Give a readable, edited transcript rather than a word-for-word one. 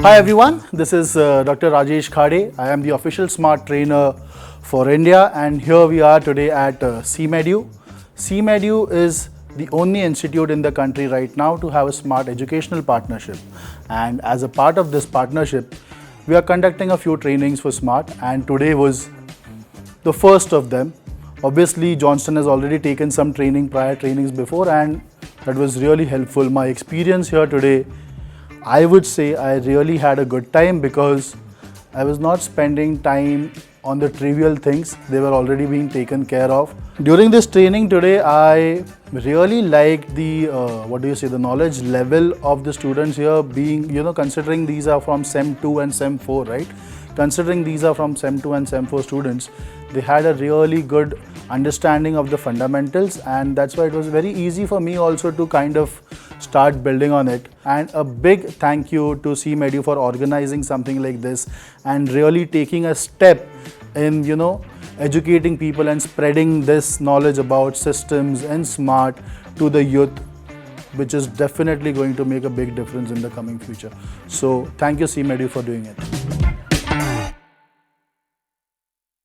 Hi everyone, this is Dr. Rajest Khade. I am the official SMAART trainer for India, and here we are today at SMAART. SMAART is the only institute in the country right now to have a SMAART educational partnership, and as a part of this partnership we are conducting a few trainings for SMAART, and today was the first of them. Obviously Johnston has already taken some prior trainings before, and that was really helpful. My experience here today, I would say I really had a good time because I was not spending time on the trivial things. They were already being taken care of. During this training today, I really liked the the knowledge level of the students here, being, considering these are from SEM 2 and SEM 4, right? Considering these are from SEM 2 and SEM 4 students, they had a really good understanding of the fundamentals, and that's why it was very easy for me also to kind of start building on it. And a big thank you to SMAART for organizing something like this and really taking a step in educating people and spreading this knowledge about systems and SMAART to the youth, which is definitely going to make a big difference in the coming future. So thank you SMAART for doing it.